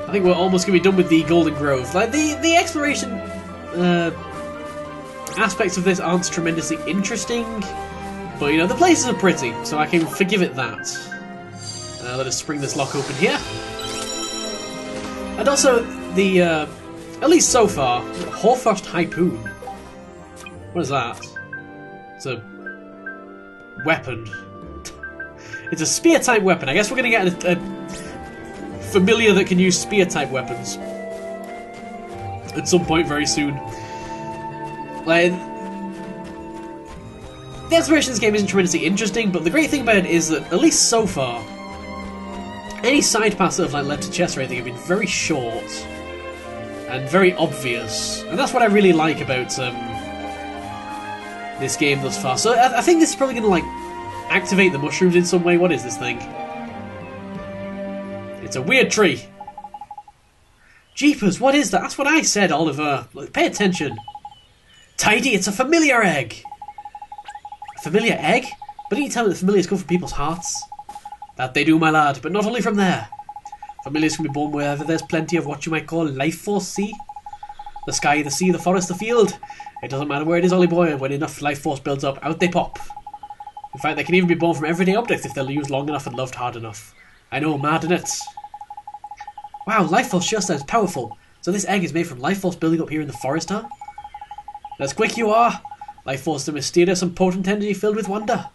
I think we're almost going to be done with the Golden Grove. Like, the exploration aspects of this aren't tremendously interesting, but, you know, the places are pretty, so I can forgive it that. Let us spring this lock open here. And also, the, at least so far, Hoarfrost Harpoon. What is that? It's a weapon. It's a spear-type weapon. I guess we're going to get a familiar that can use spear-type weapons at some point very soon. Like, the exploration of this game isn't tremendously interesting, but the great thing about it is that, at least so far, any side paths that have like led to chests or anything have been very short and very obvious, and that's what I really like about this game thus far. So I think this is probably going to like activate the mushrooms in some way. What is this thing? It's a weird tree. Jeepers, what is that? That's what I said, Oliver. Pay attention. Tidy, it's a familiar egg. A familiar egg? But didn't you tell me that familiars come from people's hearts? That they do, my lad, but not only from there. Familiars can be born wherever there's plenty of what you might call life force, see? The sky, the sea, the forest, the field. It doesn't matter where it is, Ollie boy, when enough life force builds up, out they pop. In fact, they can even be born from everyday objects if they're used long enough and loved hard enough. I know, mad in it. Wow, life force sure sounds powerful. So this egg is made from life force building up here in the forest, huh? As quick you are. Life force is a mysterious and potent energy filled with wonder.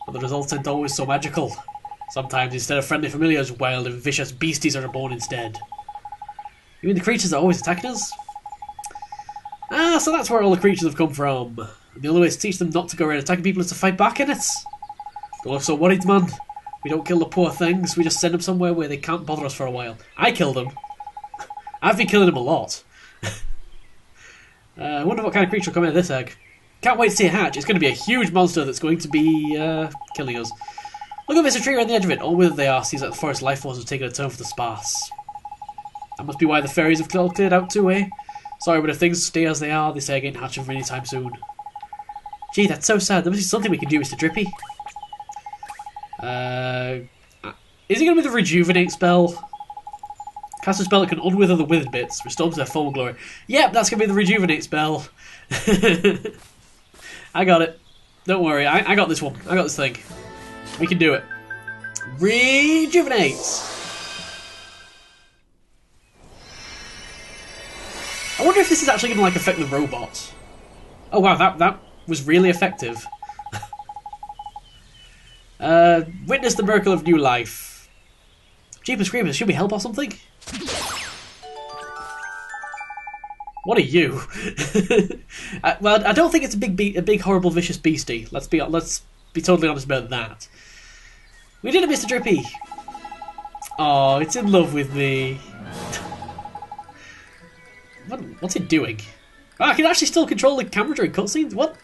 But the results aren't always so magical. Sometimes, instead of friendly familiars, wild and vicious beasties are born instead. You mean the creatures are always attacking us? Ah, so that's where all the creatures have come from. And the only way to teach them not to go around attacking people is to fight back in it. Don't look so worried, man. We don't kill the poor things, we just send them somewhere where they can't bother us for a while. I kill them. I've been killing them a lot. I wonder what kind of creature will come out of this egg. Can't wait to see it hatch. It's going to be a huge monster that's going to be killing us. Look at Mr. Tree around the edge of it. All withered they are seems like the forest life force has taken a turn for the sparse. That must be why the fairies have cleared out too, eh? Sorry, but if things stay as they are, this egg ain't hatching for any time soon. Gee, that's so sad. There must be something we can do, Mr. Drippy. Is it going to be the rejuvenate spell? Cast a spell that can unwither the withered bits, restore them to their former glory. Yep, that's going to be the rejuvenate spell. I got it. Don't worry, I got this one. I got this thing. We can do it. Rejuvenate! I wonder if this is actually going to like affect the robot. Oh wow, that was really effective. Witness the miracle of new life. Jeepers Creepers, should we help or something? What are you? Well, I don't think it's a big horrible vicious beastie. Let's be totally honest about that. We did it, Mr. Drippy. Oh, it's in love with me. What's it doing? Oh, I can actually still control the camera during cutscenes? What?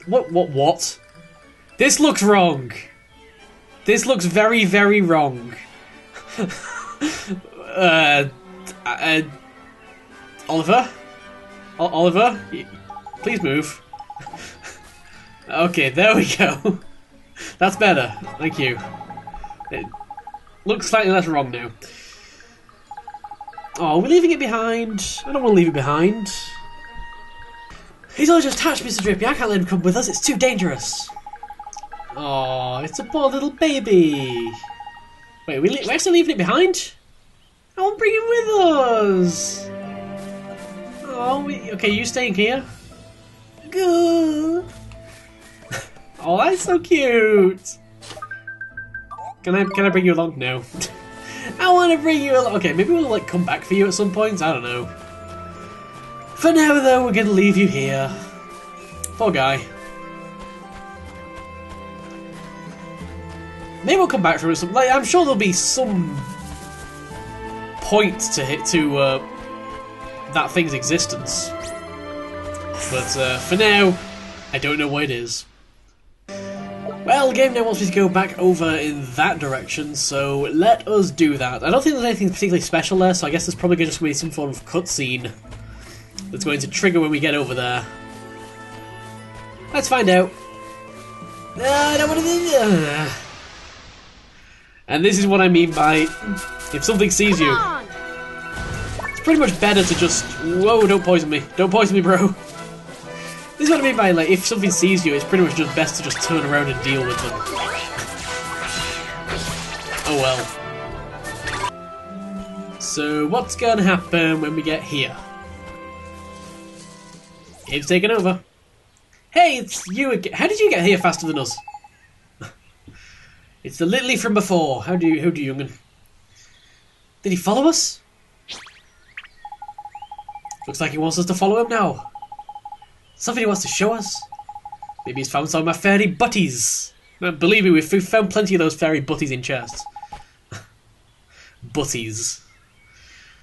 This looks wrong. This looks very, very wrong. Oliver? Oliver? Please move. Okay, there we go. That's better. Thank you. It looks slightly less wrong now. Oh, we're leaving it behind. I don't want to leave it behind. He's only just hatched, Mr. Drippy. I can't let him come with us. It's too dangerous. Oh, it's a poor little baby. Wait, we're actually leaving it behind? I want to bring him with us. Oh, okay, you staying here? Good. Oh, that's so cute. Can I bring you along? No. I want to bring you along. Okay, maybe we'll like come back for you at some point. I don't know. For now, though, we're gonna leave you here. Poor guy. Maybe we'll come back for some. Like, I'm sure there'll be some point to hit to that thing's existence. But for now, I don't know what it is. Well, the game now wants me to go back over in that direction, so let us do that. I don't think there's anything particularly special there, so I guess there's probably just going to be some form of cutscene that's going to trigger when we get over there. Let's find out. I don't want to... And this is what I mean by if something sees you. pretty much better to just... Whoa, don't poison me. Don't poison me, bro. This is what I mean by, like, if something sees you, it's pretty much just best to just turn around and deal with them. Oh well. So, what's gonna happen when we get here? Game's taken over. Hey, it's you again. How did you get here faster than us? It's the Lily from before. How do you, young'un? Did he follow us? Looks like he wants us to follow him now. Something he wants to show us. Maybe he's found some of my fairy butties. Believe me, we've found plenty of those fairy butties in chests. Butties.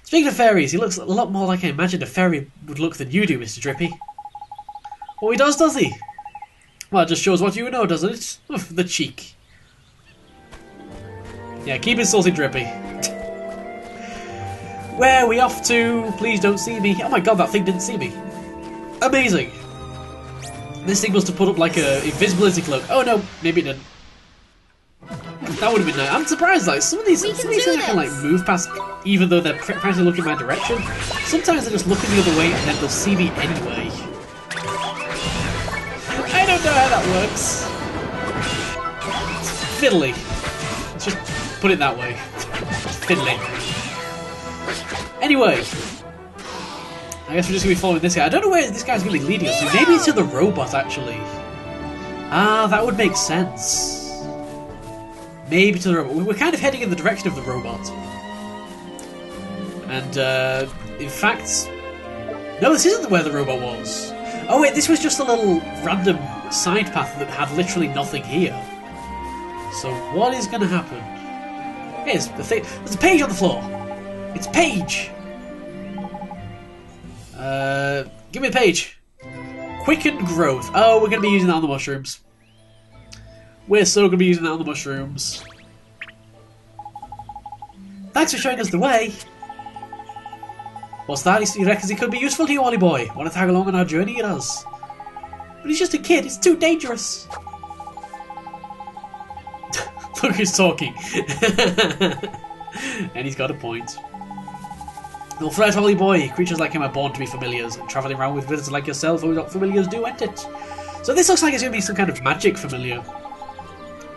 Speaking of fairies, he looks a lot more like I imagined a fairy would look than you do, Mr. Drippy. Oh, he does he? Well, it just shows what you know, doesn't it? Oof, the cheek. Yeah, keep insulting Drippy. Where are we off to? Please don't see me. Oh my god, that thing didn't see me. Amazing. This thing must have put up like a invisibility cloak. Oh no, maybe it didn't. That would have been nice. I'm surprised, like, some of these things I can like move past even though they're practically looking my direction. Sometimes they just look the other way and then they'll see me anyway. I don't know how that works. It's fiddly. Let's just put it that way. Fiddly. Anyway, I guess we're just going to be following this guy. I don't know where this guy's going to be leading us to. Maybe to the robot, actually. Ah, that would make sense. Maybe to the robot. We're kind of heading in the direction of the robot. And, in fact... No, this isn't where the robot was. Oh wait, this was just a little random side path that had literally nothing here. So what is going to happen? Here's the thing. There's a page on the floor. It's Paige! Give me a page. Quickened growth. Oh, we're going to be using that on the mushrooms. We're so going to be using that on the mushrooms. Thanks for showing us the way. What's that? He reckons he could be useful to you, Ollie boy. Want to tag along on our journey he does. But he's just a kid. It's too dangerous. Look who's talking. And he's got a point. No fret, Ollie boy. Creatures like him are born to be familiars, and travelling around with visitors like yourself who not familiars do, ain't it? So this looks like it's going to be some kind of magic familiar,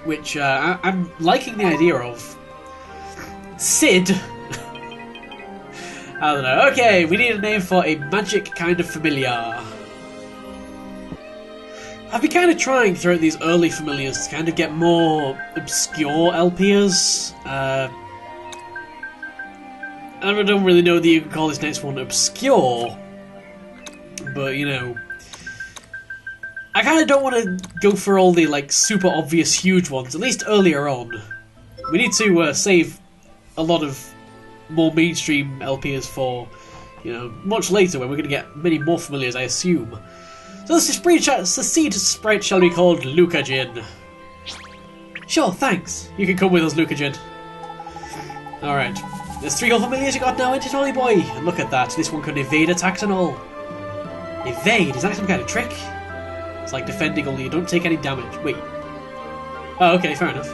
which I'm liking the idea of. Sid. I don't know. Okay, we need a name for a magic kind of familiar. I've been kind of trying throughout these early familiars to kind of get more obscure LPers. I don't really know that you can call this next one obscure, but you know, I kind of don't want to go for all the like super obvious huge ones, at least earlier on. We need to save a lot of more mainstream LPs for, you know, much later when we're going to get many more familiars, I assume. So the seed sprite shall be called Lucajin. Sure, thanks. You can come with us, Lucajin. Alright. There's 3 whole familiars you got now, ain't it, Ollie boy? And look at that, this one can evade attacks and all. Evade? Is that some kind of trick? It's like defending only you don't take any damage. Wait. Oh, okay, fair enough.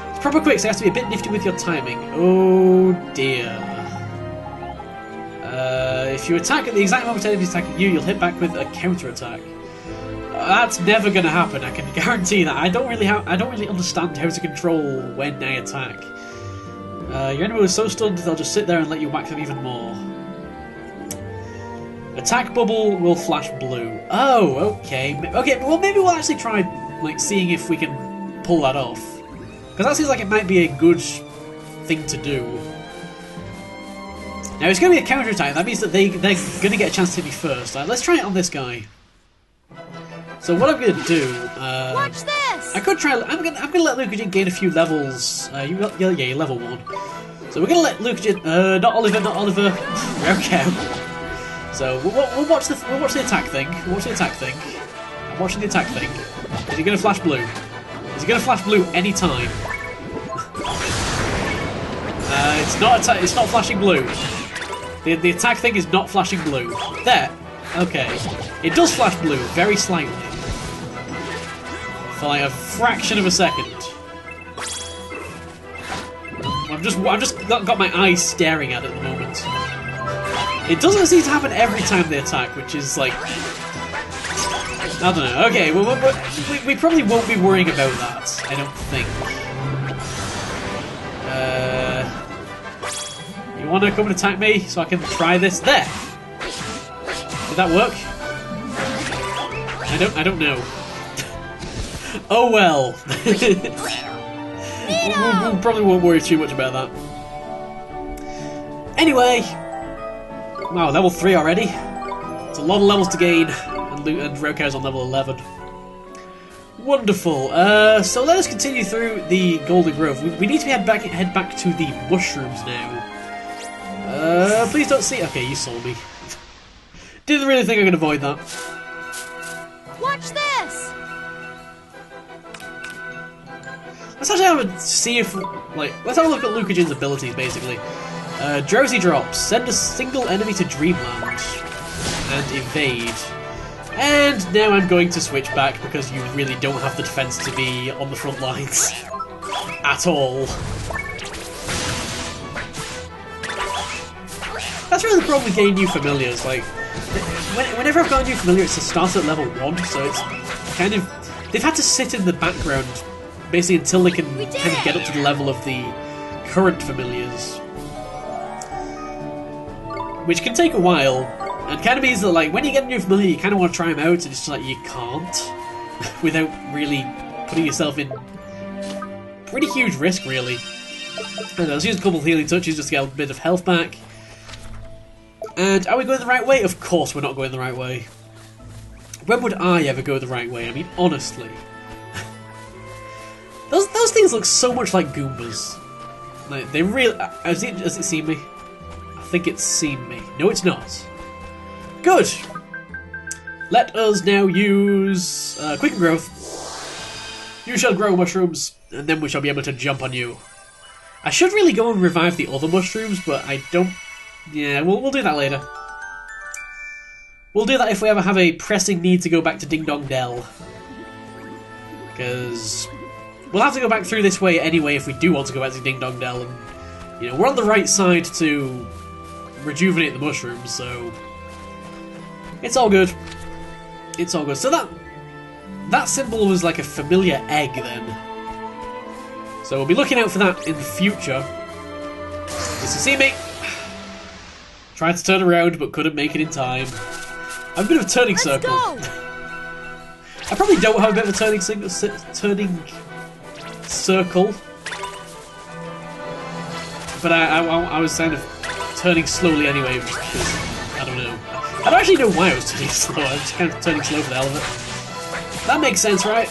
It's proper quick, so you have to be a bit nifty with your timing. Oh dear. If you attack at the exact moment enemies attacking you, you'll hit back with a counter-attack. That's never gonna happen, I can guarantee that. I don't really understand how to control when I attack. Your enemy is so stunned they'll just sit there and let you whack them even more. Attack bubble will flash blue. Oh, okay. Okay, well maybe we'll actually try like seeing if we can pull that off. Because that seems like it might be a good thing to do. Now it's going to be a counter-attack, that means that they're going to get a chance to hit me first. Let's try it on this guy. So what I'm going to do... Watch this! I could try... I'm going to let Lucajin gain a few levels. Yeah, you're level 1. So we're going to let Lucajin... not Oliver. Okay. So we'll watch the attack thing. We'll watch the attack thing. I'm watching the attack thing. Is he going to flash blue? Is he going to flash blue any time? It's not flashing blue. The attack thing is not flashing blue. There. Okay. It does flash blue, very slightly. For like a fraction of a second. I've just got my eyes staring at it at the moment. It doesn't seem to happen every time they attack, which is like... I don't know. Okay, well, we probably won't be worrying about that, I don't think. You want to come and attack me so I can try this? There! Did that work? I don't know. Oh well. we probably won't worry too much about that. Anyway, wow, level 3 already. It's a lot of levels to gain, and Ryoka's on level 11. Wonderful. So let us continue through the Golden Grove. We need to head back to the mushrooms now. Please don't see. Okay, you saw me. Didn't really think I could avoid that. Watch this. Let's actually have a see if let's have a look at Lucajin's abilities basically. Drowsy drops. Send a single enemy to Dreamland and evade. And now I'm going to switch back because you really don't have the defense to be on the front lines at all. That's really the problem with getting new familiars. Like, whenever I've got a new familiar, it's to start at level 1, so it's kind of... They've had to sit in the background, basically until they can kind of get up to the level of the current familiars. Which can take a while, and kind of means that, like, when you get a new familiar, you kind of want to try them out, and it's just like, you can't, without really putting yourself in pretty huge risk, really. And I was using a couple of healing touches just to get a bit of health back. And are we going the right way? Of course we're not going the right way. When would I ever go the right way? I mean, honestly. those things look so much like Goombas. Like, they really... Has it seen me? I think it's seen me. No, it's not. Good! Let us now use Quicken Growth. You shall grow mushrooms, and then we shall be able to jump on you. I should really go and revive the other mushrooms, but I don't... Yeah, we'll do that later. We'll do that if we ever have a pressing need to go back to Ding Dong Dell. Because we'll have to go back through this way anyway if we do want to go back to Ding Dong Dell. And, you know, we're on the right side to rejuvenate the mushrooms, so... It's all good. It's all good. So that symbol was like a familiar egg then. So we'll be looking out for that in the future. Does you see me? Tried to turn around but couldn't make it in time. I'm a bit of a turning circle. I probably don't have a bit of a turning circle. But I was kind of turning slowly anyway because, I don't know. I don't actually know why I was turning slow. I was just kind of turning slow for the hell of it. That makes sense, right?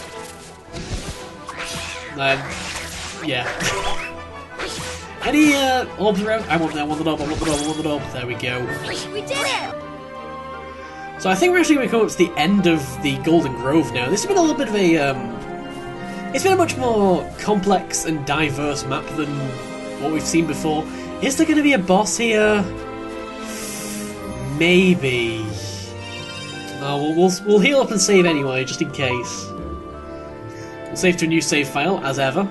Yeah. Any orbs around? I want the orb, I want the orb. There we go. We did it! So I think we're actually going to come up to the end of the Golden Grove now. This has been a little bit of a... it's been a much more complex and diverse map than what we've seen before. Is there going to be a boss here? Maybe. Oh, we'll heal up and save anyway, just in case. We'll save to a new save file, as ever.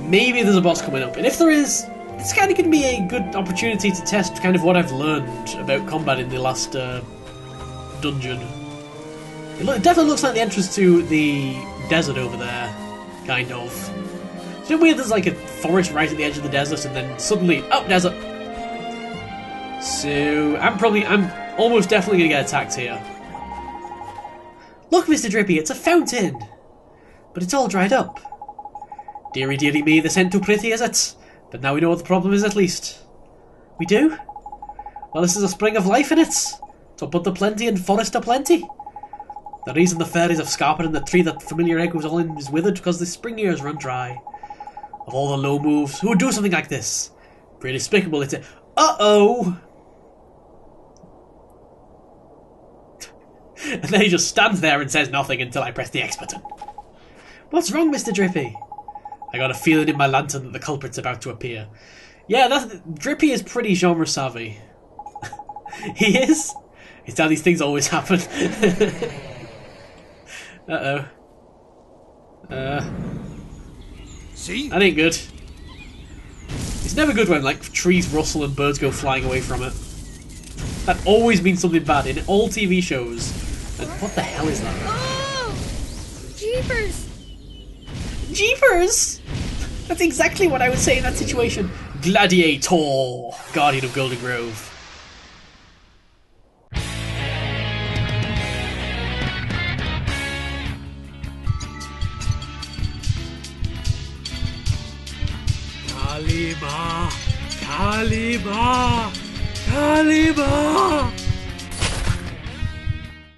Maybe there's a boss coming up, and if there is, it's kind of going to be a good opportunity to test kind of what I've learned about combat in the last dungeon. It definitely looks like the entrance to the desert over there, kind of. It's been weird, there's like a forest right at the edge of the desert, and then suddenly, oh, desert! So, I'm almost definitely going to get attacked here. Look, Mr. Drippy, it's a fountain! But it's all dried up. Dearie, dearie me, this ain't too pretty, is it? But now we know what the problem is, at least. We do? Well, this is a spring of life in it. To put the plenty and forest a plenty. The reason the fairies have scarpered in the tree that familiar egg was all in is withered because the spring years run dry. Of all the low moves, who would do something like this? Pretty despicable, it's a... Uh-oh! And then he just stands there and says nothing until I press the X button. What's wrong, Mr. Drippy? I got a feeling in my lantern that the culprit's about to appear. Yeah, Drippy is pretty genre savvy. He is? It's how these things always happen. Uh-oh. See? That ain't good. It's never good when like trees rustle and birds go flying away from it. That always means something bad in all TV shows. And what the hell is that? Oh! Jeepers! Jeepers! That's exactly what I would say in that situation. Gladiator, Guardian of Golden Grove. Kalima! Kalima! Kalima!